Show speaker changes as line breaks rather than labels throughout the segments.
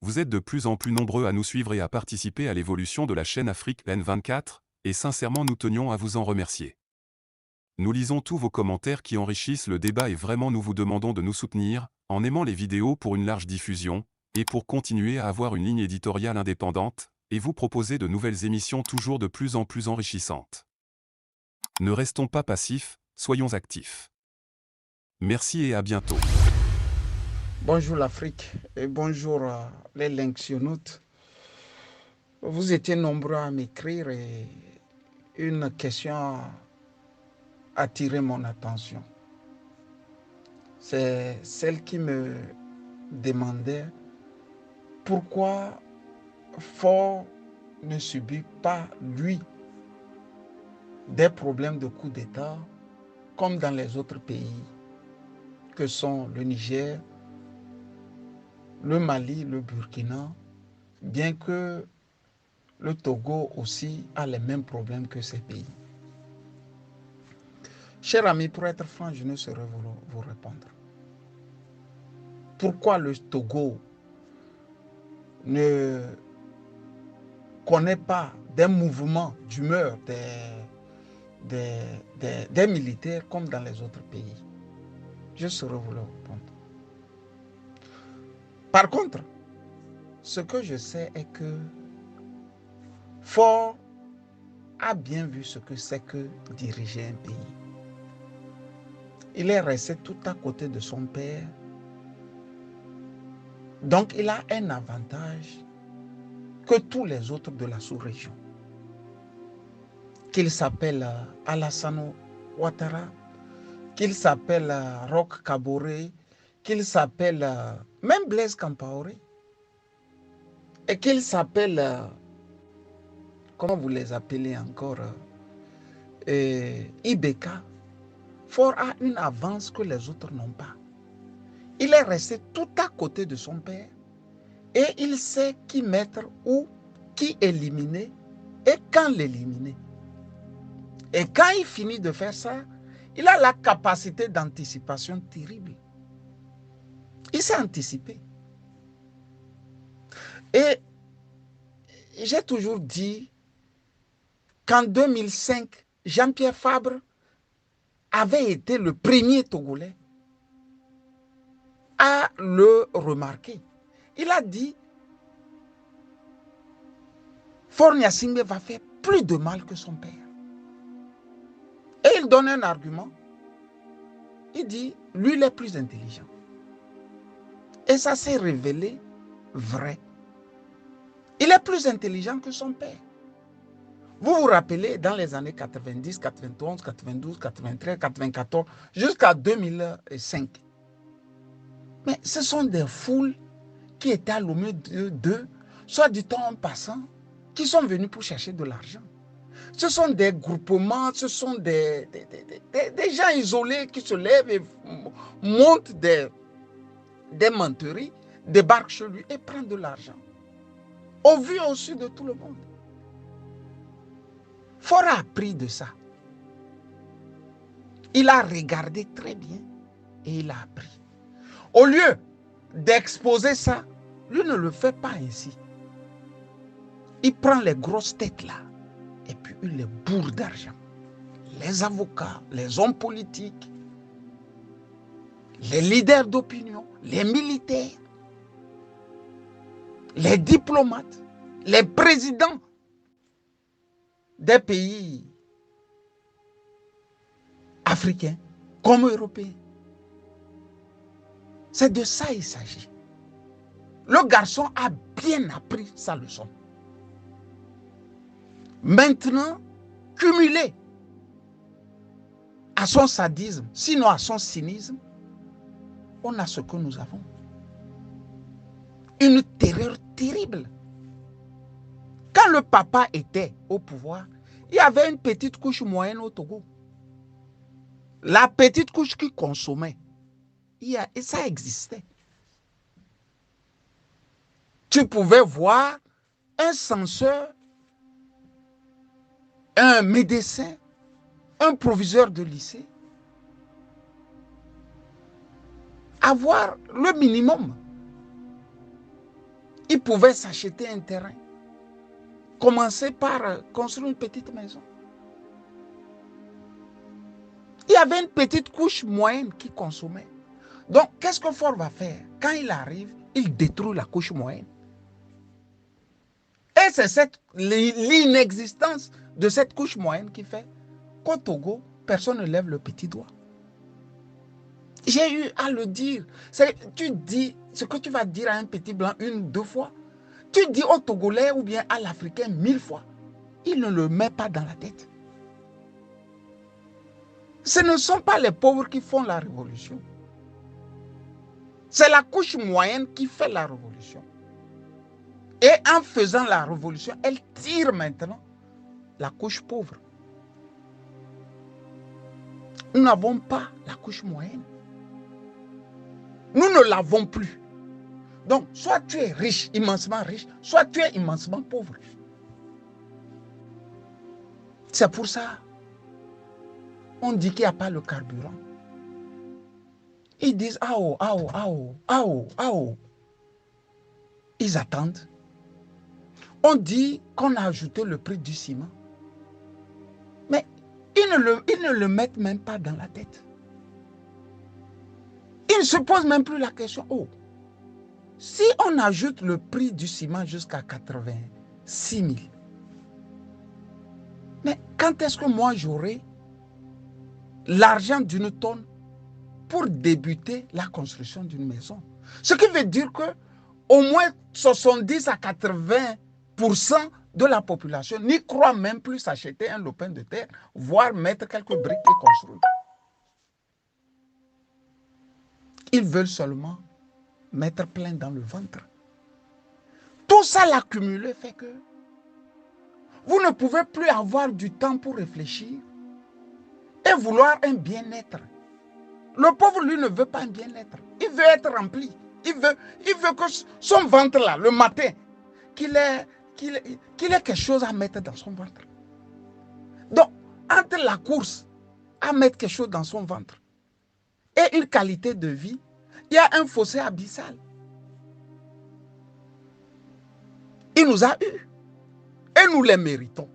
Vous êtes de plus en plus nombreux à nous suivre et à participer à l'évolution de la chaîne Afrique N24, et sincèrement nous tenions à vous en remercier. Nous lisons tous vos commentaires qui enrichissent le débat et vraiment nous vous demandons de nous soutenir, en aimant les vidéos pour une large diffusion, et pour continuer à avoir une ligne éditoriale indépendante, et vous proposer de nouvelles émissions toujours de plus en plus enrichissantes. Ne restons pas passifs, soyons actifs. Merci et à bientôt.
Bonjour l'Afrique et bonjour les Linksionautes. Vous étiez nombreux à m'écrire et une question a attiré mon attention. C'est celle qui me demandait pourquoi Faure ne subit pas, lui, des problèmes de coup d'État comme dans les autres pays que sont le Niger, le Mali, le Burkina, bien que le Togo aussi a les mêmes problèmes que ces pays. Cher ami, pour être franc, je ne saurais vous répondre. Pourquoi le Togo ne connaît pas des mouvements d'humeur des militaires comme dans les autres pays? Je saurais vous le répondre. Par contre, ce que je sais est que Faure a bien vu ce que c'est que diriger un pays. Il est resté tout à côté de son père. Donc, il a un avantage que tous les autres de la sous-région. Qu'il s'appelle Alassane Ouattara, qu'il s'appelle Roch Kaboré, qu'il s'appelle même Blaise Compaoré, et qu'il s'appelle, comment vous les appelez encore, Ibeka. Faure a une avance que les autres n'ont pas. Il est resté tout à côté de son père et il sait qui mettre ou qui éliminer et quand l'éliminer. Et quand il finit de faire ça, il a la capacité d'anticipation terrible. Il s'est anticipé. Et j'ai toujours dit qu'en 2005, Jean-Pierre Fabre avait été le premier Togolais à le remarquer. Il a dit, Faure Gnassingbé va faire plus de mal que son père. Et il donne un argument. Il dit, lui, il est plus intelligent. Et ça s'est révélé vrai. Il est plus intelligent que son père. Vous vous rappelez, dans les années 90, 91, 92, 93, 94, jusqu'à 2005. Mais ce sont des foules qui étaient à l'ombre d'eux, soit du temps en passant, qui sont venus pour chercher de l'argent. Ce sont des groupements, ce sont des gens isolés qui se lèvent et montent des menteries, débarquent chez lui et prennent de l'argent. Au vu et au su de tout le monde. Faure a appris de ça. Il a regardé très bien et il a appris. Au lieu d'exposer ça, lui ne le fait pas ainsi. Il prend les grosses têtes là et puis il les bourre d'argent. Les avocats, les hommes politiques, les leaders d'opinion, les militaires, les diplomates, les présidents des pays africains comme européens. C'est de ça qu'il s'agit. Le garçon a bien appris sa leçon. Maintenant, cumulé à son sadisme, sinon à son cynisme, on a ce que nous avons. Une terreur terrible. Quand le papa était au pouvoir, il y avait une petite couche moyenne au Togo. La petite couche qui consommait, et ça existait. Tu pouvais voir un censeur, un médecin, un proviseur de lycée avoir le minimum. il pouvait s'acheter un terrain. Commencer par construire une petite maison. Il y avait une petite couche moyenne qui consommait. Donc, qu'est-ce que Ford va faire? Quand il arrive, il détruit la couche moyenne. Et c'est l'inexistence de cette couche moyenne qui fait qu'au Togo, personne ne lève le petit doigt. J'ai eu à le dire. Tu dis ce que tu vas dire à un petit blanc une ou deux fois. Tu dis au Togolais ou bien à l'Africain 1000 fois. Il ne le met pas dans la tête. Ce ne sont pas les pauvres qui font la révolution. C'est la couche moyenne qui fait la révolution. Et en faisant la révolution, elle tire maintenant la couche pauvre. Nous n'avons pas la couche moyenne. Nous ne l'avons plus. Donc, soit tu es riche, immensement riche, soit tu es immensement pauvre. C'est pour ça, on dit qu'il n'y a pas le carburant. Ils disent, ah oh, ah oh, ah oh, ah oh, ah oh. Ils attendent. On dit qu'on a ajouté le prix du ciment. Mais ils ne le mettent même pas dans la tête. Ils ne se posent même plus la question, oh, si on ajoute le prix du ciment jusqu'à 86 000, mais quand est-ce que moi j'aurai l'argent d'une tonne pour débuter la construction d'une maison? Ce qui veut dire que au moins 70 à 80% de la population n'y croit même plus s'acheter un lopin de terre, voire mettre quelques briques et construire. Ils veulent seulement mettre plein dans le ventre. Tout ça l'accumulé fait que vous ne pouvez plus avoir du temps pour réfléchir et vouloir un bien-être. Le pauvre, lui, ne veut pas un bien-être. Il veut être rempli. Il veut que son ventre, là, le matin, qu'il ait quelque chose à mettre dans son ventre. Donc, entre la course à mettre quelque chose dans son ventre et une qualité de vie, il y a un fossé abyssal. Il nous a eu. Et nous les méritons.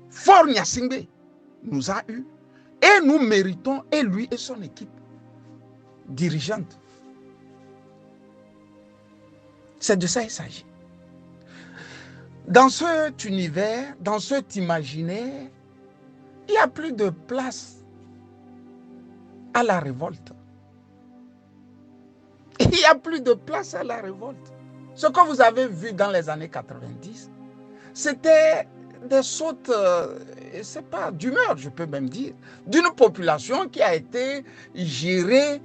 Faure Gnassingbé nous a eu. Et nous méritons, et lui et son équipe dirigeante. C'est de ça qu'il s'agit. Dans cet univers, dans cet imaginaire, il n'y a plus de place à la révolte. Il n'y a plus de place à la révolte. Ce que vous avez vu dans les années 90, c'était des sautes, c'est pas d'humeur, je peux même dire, d'une population qui a été gérée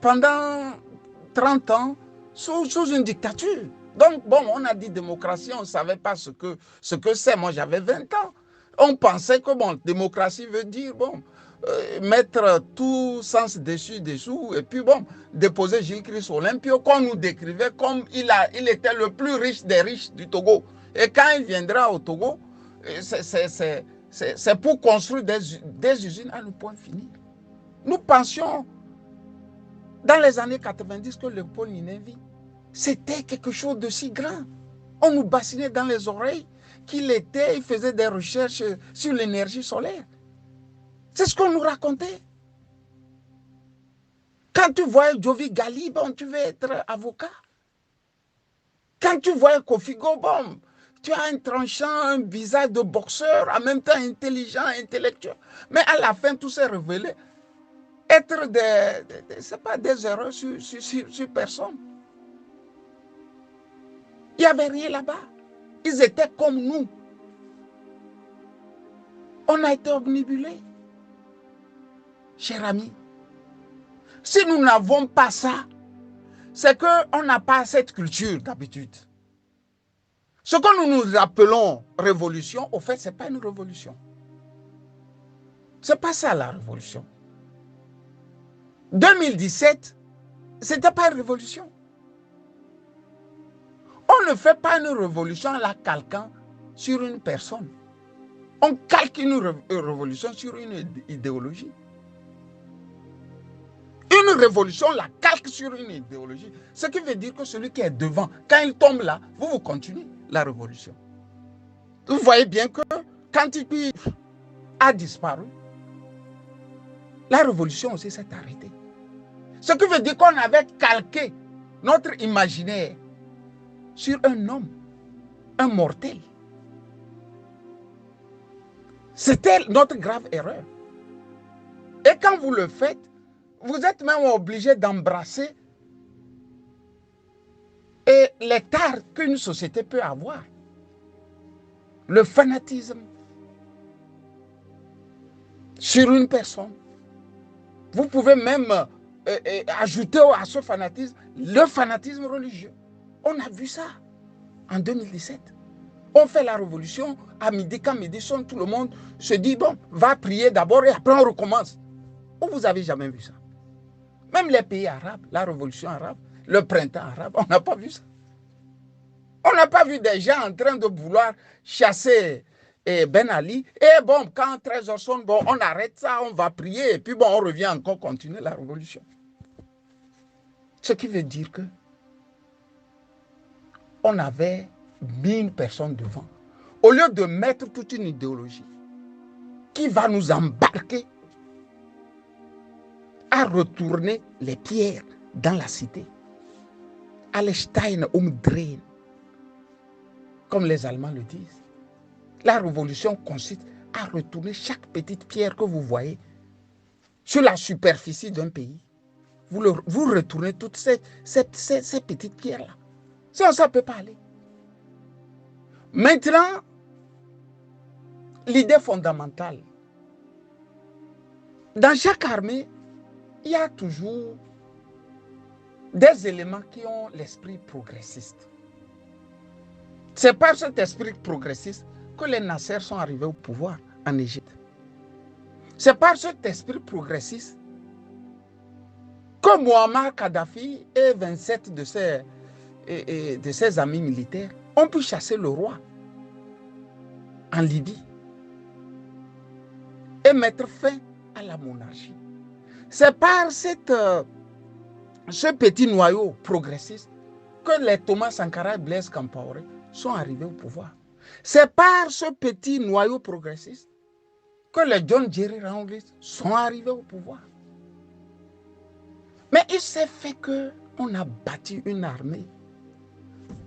pendant 30 ans sous une dictature. Donc, bon, on a dit démocratie, on ne savait pas ce que c'est. Moi, j'avais 20 ans. On pensait que, bon, démocratie veut dire, bon, mettre tout sens dessous, et puis, bon, déposer Jésus-Christ Olympio, qu'on nous décrivait comme il était le plus riche des riches du Togo. Et quand il viendra au Togo, c'est pour construire des usines à ne point finir. Nous pensions, dans les années 90, que le pôle Ninévi, c'était quelque chose de si grand. On nous bassinait dans les oreilles qu'il faisait des recherches sur l'énergie solaire. C'est ce qu'on nous racontait. Quand tu vois Jovi Gali, bon, tu veux être avocat. Quand tu vois Kofi Gobon, tu as un tranchant, un visage de boxeur, en même temps intelligent, intellectuel. Mais à la fin, tout s'est révélé être c'est pas des erreurs sur personne. Il n'y avait rien là-bas. Ils étaient comme nous. On a été obnubilés. Cher ami, si nous n'avons pas ça, c'est qu'on n'a pas cette culture d'habitude. Ce que nous appelons révolution, au fait, ce n'est pas une révolution. Ce n'est pas ça la révolution. 2017, ce n'était pas une révolution. On ne fait pas une révolution en la calquant sur une personne. On calque une révolution sur une idéologie. Une révolution la calque sur une idéologie. Ce qui veut dire que celui qui est devant, quand il tombe là, vous continuez la révolution. Vous voyez bien que quand il a disparu, la révolution aussi s'est arrêtée. Ce qui veut dire qu'on avait calqué notre imaginaire sur un homme, un mortel. C'était notre grave erreur. Et quand vous le faites, vous êtes même obligé d'embrasser les tares qu'une société peut avoir. Le fanatisme sur une personne. Vous pouvez même ajouter à ce fanatisme le fanatisme religieux. On a vu ça en 2017. On fait la révolution à midi, quand midi sonne, tout le monde se dit, bon, va prier d'abord et après on recommence. Où vous avez jamais vu ça? Même les pays arabes, la révolution arabe, le printemps arabe, on n'a pas vu ça. On n'a pas vu des gens en train de vouloir chasser Ben Ali. Et bon, quand 13h sonne, bon, on arrête ça, on va prier, et puis bon, on revient encore continuer la révolution. Ce qui veut dire que on avait 1000 personnes devant. Au lieu de mettre toute une idéologie qui va nous embarquer à retourner les pierres dans la cité. Alle Steine umdrehen, comme les Allemands le disent. La révolution consiste à retourner chaque petite pierre que vous voyez sur la superficie d'un pays. Vous retournez toutes ces petites pierres-là. Sinon, ça ne peut pas aller. Maintenant, l'idée fondamentale. Dans chaque armée, il y a toujours des éléments qui ont l'esprit progressiste. C'est par cet esprit progressiste que les Nasser sont arrivés au pouvoir en Égypte. C'est par cet esprit progressiste que Muammar Kadhafi et 27 de ses amis militaires ont pu chasser le roi en Libye et mettre fin à la monarchie. C'est par ce petit noyau progressiste que les Thomas Sankara et Blaise Compaoré sont arrivés au pouvoir. C'est par ce petit noyau progressiste que les John Jerry Rawlings sont arrivés au pouvoir. Mais il s'est fait qu'on a bâti une armée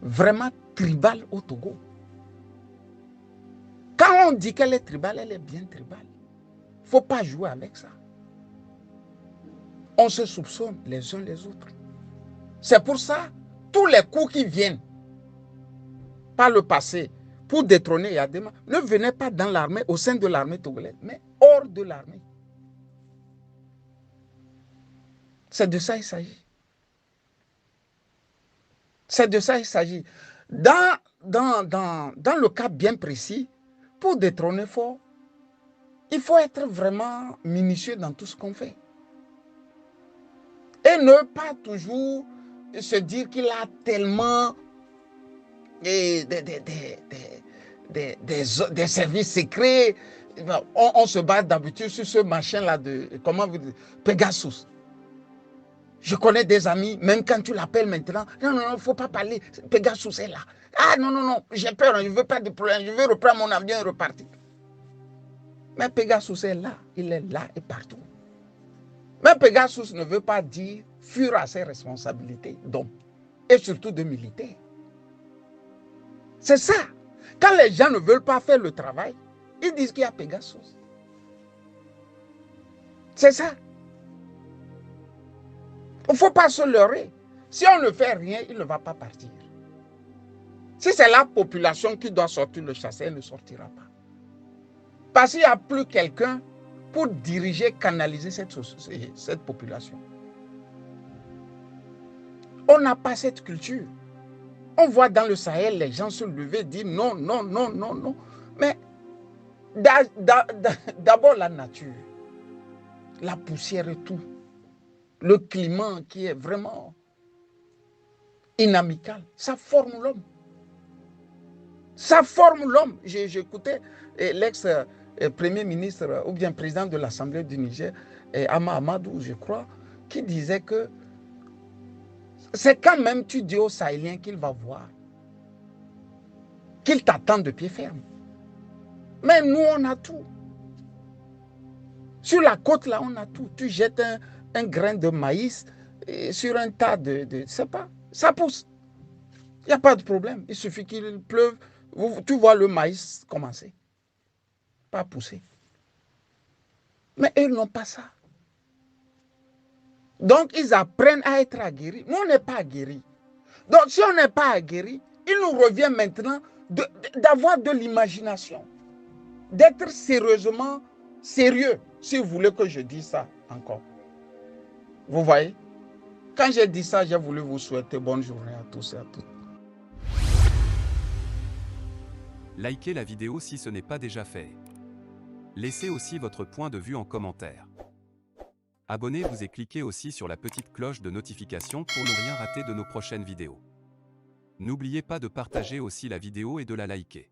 vraiment tribale au Togo. Quand on dit qu'elle est tribale, elle est bien tribale. Il ne faut pas jouer avec ça. On se soupçonne les uns les autres. C'est pour ça, tous les coups qui viennent par le passé pour détrôner Yadema ne venaient pas dans l'armée, au sein de l'armée togolaise, mais hors de l'armée. C'est de ça qu'il s'agit. C'est de ça qu'il s'agit. Dans le cas bien précis, pour détrôner fort, il faut être vraiment minutieux dans tout ce qu'on fait. Et ne pas toujours se dire qu'il a tellement des services secrets. On se base d'habitude sur ce machin-là de, comment vous dites, Pegasus. Je connais des amis, même quand tu l'appelles maintenant, non, il ne faut pas parler, Pegasus est là. Ah non, j'ai peur, je ne veux pas de problème, je veux reprendre mon avion et repartir. Mais Pegasus est là, il est là et partout. Mais Pegasus ne veut pas dire fuir à ses responsabilités d'homme et surtout de militaire. C'est ça. Quand les gens ne veulent pas faire le travail, ils disent qu'il y a Pegasus. C'est ça. Il ne faut pas se leurrer. Si on ne fait rien, il ne va pas partir. Si c'est la population qui doit sortir le chasser, elle ne sortira pas. Parce qu'il n'y a plus quelqu'un pour diriger, canaliser cette population. On n'a pas cette culture. On voit dans le Sahel les gens se lever et dire non. Mais d'abord la nature, la poussière et tout, le climat qui est vraiment inamical, ça forme l'homme. Ça forme l'homme. J'écoutais l'ex-premier ministre ou bien président de l'Assemblée du Niger, Ama Amadou, je crois, qui disait que c'est quand même tu dis au Sahélien qu'il va voir, qu'il t'attend de pied ferme. Mais nous, on a tout. Sur la côte, là, on a tout. Tu jettes un grain de maïs sur un tas de c'est pas, ça pousse. Il n'y a pas de problème. Il suffit qu'il pleuve. Tu vois le maïs commencer. Pas pousser. Mais eux n'ont pas ça. Donc, ils apprennent à être aguerris. Nous, on n'est pas aguerris. Donc, si on n'est pas aguerris, il nous revient maintenant d'avoir de l'imagination, d'être sérieusement sérieux, si vous voulez que je dise ça encore. Vous voyez? Quand j'ai dit ça, j'ai voulu vous souhaiter bonne journée à tous et à toutes.
Likez la vidéo si ce n'est pas déjà fait. Laissez aussi votre point de vue en commentaire. Abonnez-vous et cliquez aussi sur la petite cloche de notification pour ne rien rater de nos prochaines vidéos. N'oubliez pas de partager aussi la vidéo et de la liker.